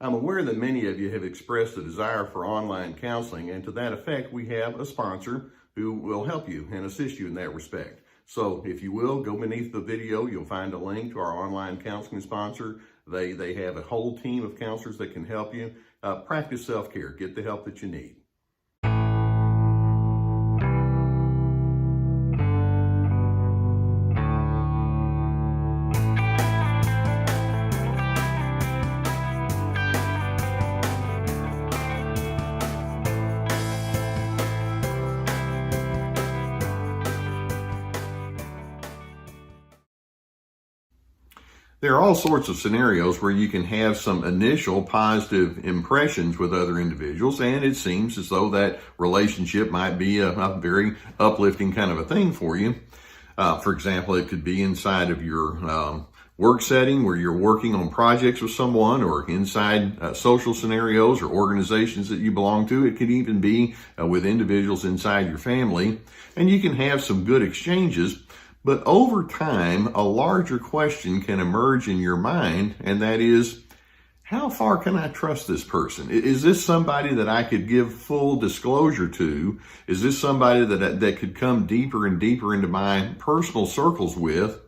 I'm aware that many of you have expressed a desire for online counseling, and to that effect, we have a sponsor who will help you and assist you in that respect. So if you will, go beneath the video, you'll find a link to our online counseling sponsor. They have a whole team of counselors that can help you. Practice self-care, get the help that you need. There are all sorts of scenarios where you can have some initial positive impressions with other individuals, and it seems as though that relationship might be a very uplifting kind of a thing for you. For example, it could be inside of your work setting where you're working on projects with someone, or inside social scenarios or organizations that you belong to. It could even be with individuals inside your family, and you can have some good exchanges. But over time, a larger question can emerge in your mind, and that is, how far can I trust this person? Is this somebody that I could give full disclosure to? Is this somebody that could come deeper and deeper into my personal circles with?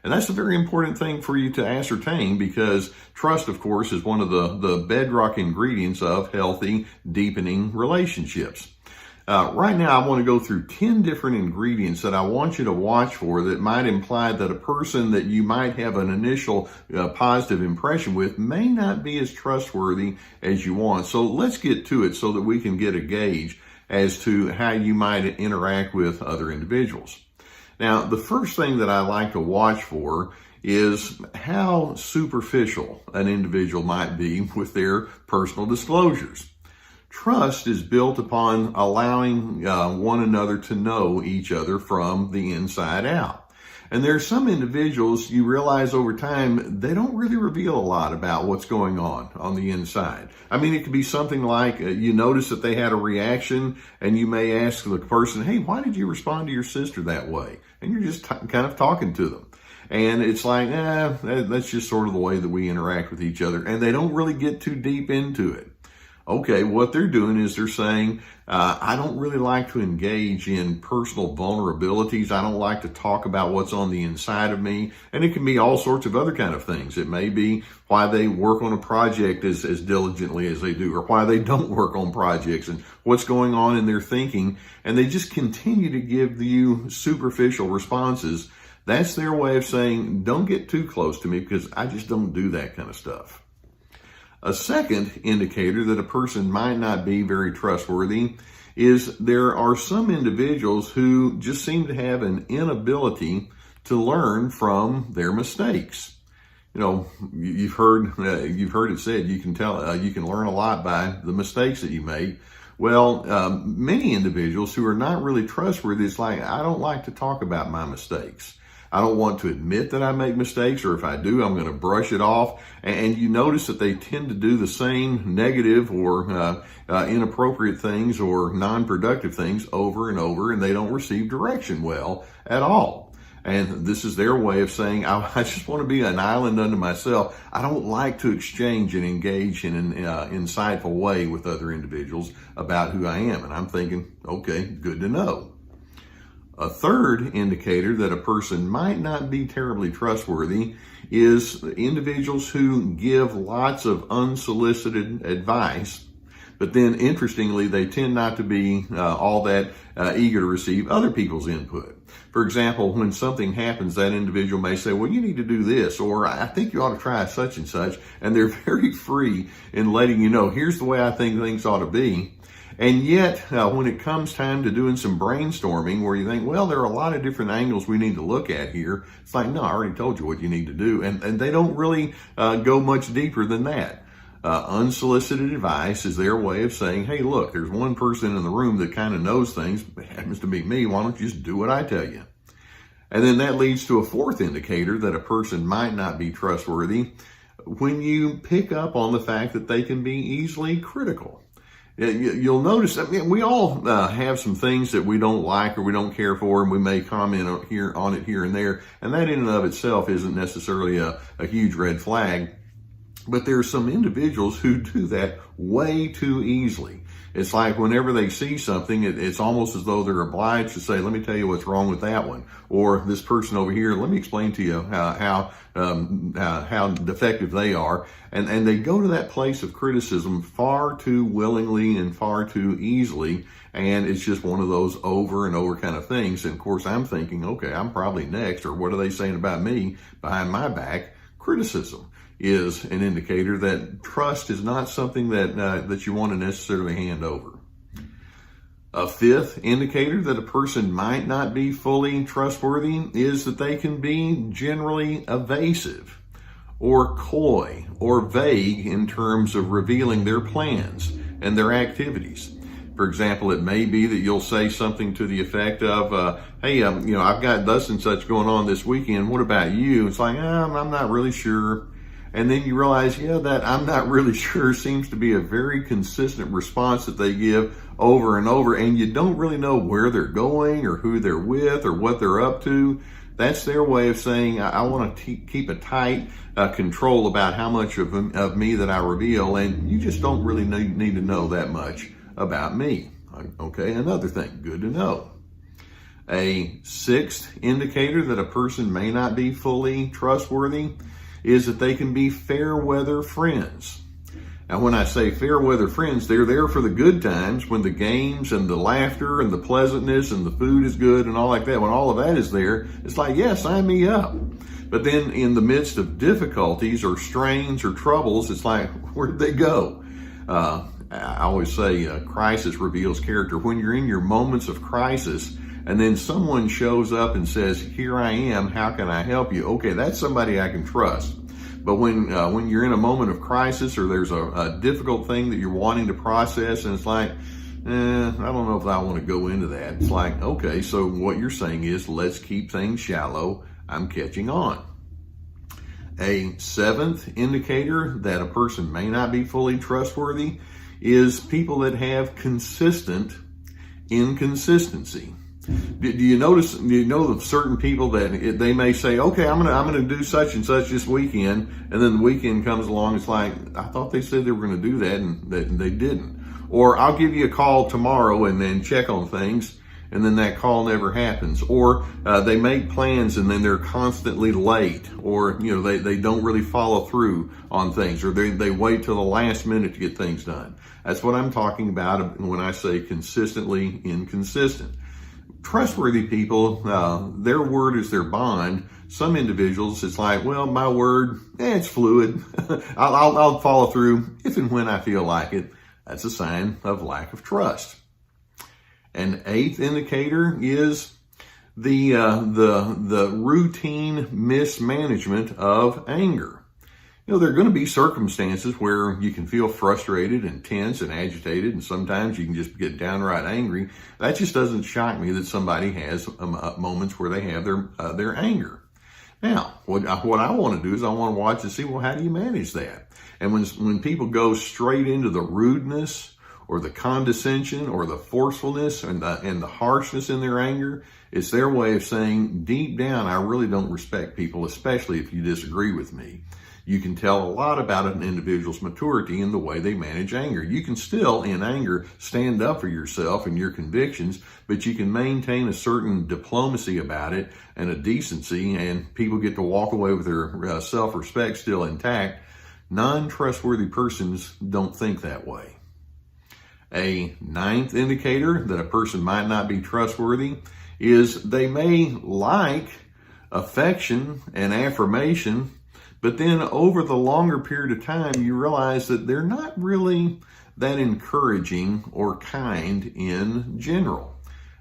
And that's a very important thing for you to ascertain, because trust, of course, is one of the bedrock ingredients of healthy, deepening relationships. Right now, I want to go through 10 different ingredients that I want you to watch for that might imply that a person that you might have an initial positive impression with may not be as trustworthy as you want. So let's get to it so that we can get a gauge as to how you might interact with other individuals. Now, the first thing that I like to watch for is how superficial an individual might be with their personal disclosures. Trust is built upon allowing one another to know each other from the inside out. And there are some individuals you realize over time, they don't really reveal a lot about what's going on the inside. I mean, it could be something like you notice that they had a reaction, and you may ask the person, hey, why did you respond to your sister that way? And you're just kind of talking to them. And it's like, that's just sort of the way that we interact with each other. And they don't really get too deep into it. Okay, what they're doing is they're saying, I don't really like to engage in personal vulnerabilities. I don't like to talk about what's on the inside of me. And it can be all sorts of other kind of things. It may be why they work on a project as diligently as they do, or why they don't work on projects, and what's going on in their thinking. And they just continue to give you superficial responses. That's their way of saying, don't get too close to me, because I just don't do that kind of stuff. A second indicator that a person might not be very trustworthy is there are some individuals who just seem to have an inability to learn from their mistakes. You know, you've heard it said, you can learn a lot by the mistakes that you make. Well, many individuals who are not really trustworthy, it's like, I don't like to talk about my mistakes. I don't want to admit that I make mistakes, or if I do, I'm going to brush it off. And you notice that they tend to do the same negative or inappropriate things or non-productive things over and over, and they don't receive direction well at all. And this is their way of saying, I just want to be an island unto myself. I don't like to exchange and engage in an insightful way with other individuals about who I am. And I'm thinking, okay, good to know. A third indicator that a person might not be terribly trustworthy is individuals who give lots of unsolicited advice, but then interestingly, they tend not to be all that eager to receive other people's input. For example, when something happens, that individual may say, well, you need to do this, or I think you ought to try such and such, and they're very free in letting you know, here's the way I think things ought to be. And yet, when it comes time to doing some brainstorming where you think, well, there are a lot of different angles we need to look at here, it's like, no, I already told you what you need to do. And they don't really go much deeper than that. Unsolicited advice is their way of saying, hey, look, there's one person in the room that kind of knows things. It happens to be me. Why don't you just do what I tell you? And then that leads to a fourth indicator that a person might not be trustworthy when you pick up on the fact that they can be easily critical. You'll notice, I mean, we all have some things that we don't like or we don't care for, and we may comment on it here and there, and that in and of itself isn't necessarily a huge red flag. But there's some individuals who do that way too easily. It's like whenever they see something, it's almost as though they're obliged to say, let me tell you what's wrong with that one. Or this person over here, let me explain to you how defective they are. And they go to that place of criticism far too willingly and far too easily. And it's just one of those over and over kind of things. And of course, I'm thinking, okay, I'm probably next. Or what are they saying about me behind my back? Criticism is an indicator that trust is not something that you want to necessarily hand over. A fifth indicator that a person might not be fully trustworthy is that they can be generally evasive or coy or vague in terms of revealing their plans and their activities. For example, it may be that you'll say something to the effect of, hey, I've got thus and such going on this weekend. What about you? It's like, I'm not really sure. And then you realize, that I'm not really sure seems to be a very consistent response that they give over and over. And you don't really know where they're going or who they're with or what they're up to. That's their way of saying, I want to keep a tight control about how much of me that I reveal. And you just don't really need to know that much about me. Okay, another thing, good to know. A sixth indicator that a person may not be fully trustworthy is that they can be fair weather friends. Now, when I say fair weather friends, they're there for the good times when the games and the laughter and the pleasantness and the food is good and all like that. When all of that is there, it's like, yeah, sign me up. But then in the midst of difficulties or strains or troubles, it's like, where did they go? I always say crisis reveals character. When you're in your moments of crisis and then someone shows up and says, here I am, how can I help you? Okay, that's somebody I can trust. But when you're in a moment of crisis or there's a difficult thing that you're wanting to process and it's like, I don't know if I want to go into that. It's like, okay, so what you're saying is let's keep things shallow. I'm catching on. A seventh indicator that a person may not be fully trustworthy is people that have consistent inconsistency. Do you notice? Do you know of certain people that they may say, "Okay, I'm gonna do such and such this weekend," and then the weekend comes along. It's like, I thought they said they were going to do that, and they didn't. Or I'll give you a call tomorrow and then check on things, and then that call never happens. Or they make plans and then they're constantly late, or they don't really follow through on things, or they wait till the last minute to get things done. That's what I'm talking about when I say consistently inconsistent. Trustworthy people, their word is their bond. Some individuals, it's like, well, my word, it's fluid. I'll follow through if and when I feel like it. That's a sign of lack of trust. An eighth indicator is the routine mismanagement of anger. There are going to be circumstances where you can feel frustrated and tense and agitated, and sometimes you can just get downright angry. That just doesn't shock me that somebody has moments where they have their anger. Now, what I want to do is I want to watch and see, well, how do you manage that? And when people go straight into the rudeness or the condescension or the forcefulness and the harshness in their anger, it's their way of saying, deep down, I really don't respect people, especially if you disagree with me. You can tell a lot about an individual's maturity in the way they manage anger. You can still, in anger, stand up for yourself and your convictions, but you can maintain a certain diplomacy about it and a decency, and people get to walk away with their self-respect still intact. Non-trustworthy persons don't think that way. A ninth indicator that a person might not be trustworthy is they may like affection and affirmation, but then over the longer period of time, you realize that they're not really that encouraging or kind in general.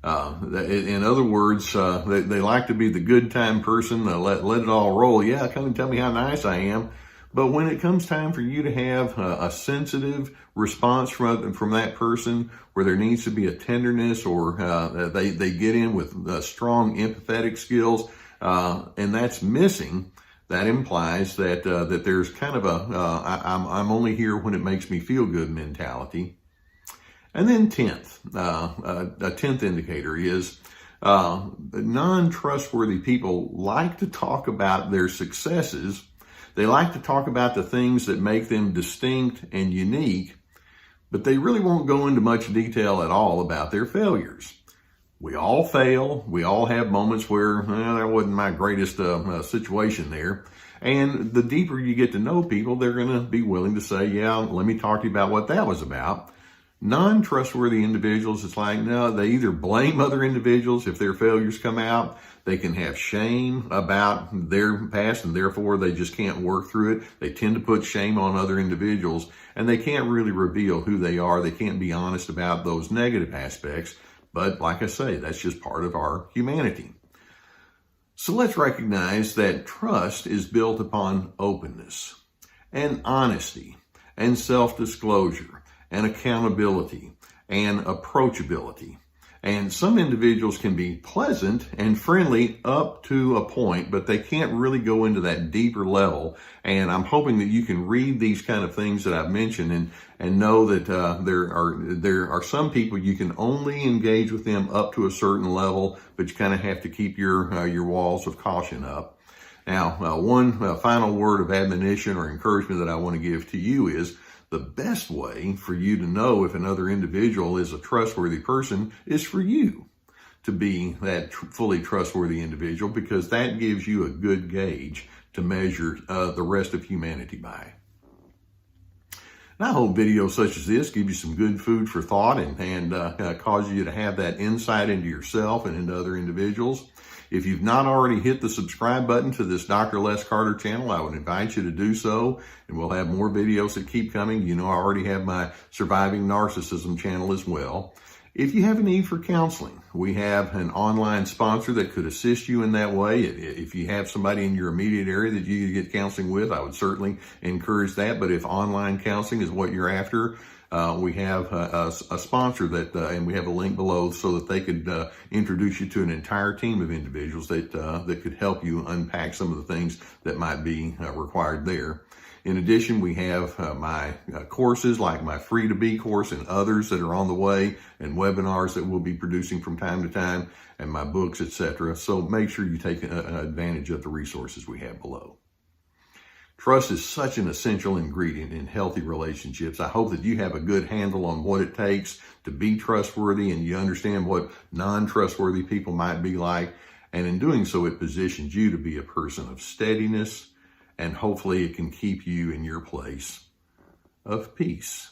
In other words, they like to be the good time person, let it all roll. Yeah, come and tell me how nice I am. But when it comes time for you to have a sensitive response from that person, where there needs to be a tenderness, or they get in with strong empathetic skills, and that's missing, that implies that there's kind of I'm only here when it makes me feel good mentality. And then a 10th indicator is non-trustworthy people like to talk about their successes They like to talk about the things that make them distinct and unique, but they really won't go into much detail at all about their failures. We all fail. We all have moments where that wasn't my greatest situation there. And the deeper you get to know people, they're going to be willing to say, yeah, let me talk to you about what that was about. Non-trustworthy individuals, it's like, no, they either blame other individuals if their failures come out. They can have shame about their past and therefore they just can't work through it. They tend to put shame on other individuals and they can't really reveal who they are. They can't be honest about those negative aspects. But like I say, that's just part of our humanity. So let's recognize that trust is built upon openness and honesty and self-disclosure and accountability and approachability. And some individuals can be pleasant and friendly up to a point, but they can't really go into that deeper level. And I'm hoping that you can read these kind of things that I've mentioned and know that there are some people you can only engage with them up to a certain level, but you kind of have to keep your walls of caution up. Now, one final word of admonition or encouragement that I want to give to you is the best way for you to know if another individual is a trustworthy person is for you to be that fully trustworthy individual, because that gives you a good gauge to measure the rest of humanity by. And I hope videos such as this give you some good food for thought and cause you to have that insight into yourself and into other individuals. If you've not already hit the subscribe button to this Dr. Les Carter channel, I would invite you to do so, and we'll have more videos that keep coming. You know, I already have my Surviving Narcissism channel as well. If you have a need for counseling, we have an online sponsor that could assist you in that way. If you have somebody in your immediate area that you could get counseling with, I would certainly encourage that. But if online counseling is what you're after, we have a sponsor that, and we have a link below so that they could introduce you to an entire team of individuals that could help you unpack some of the things that might be required there. In addition, we have my courses like my Free to Be course and others that are on the way, and webinars that we'll be producing from time to time, and my books, etc. So make sure you take advantage of the resources we have below. Trust is such an essential ingredient in healthy relationships. I hope that you have a good handle on what it takes to be trustworthy and you understand what non-trustworthy people might be like. And in doing so, it positions you to be a person of steadiness, and hopefully it can keep you in your place of peace.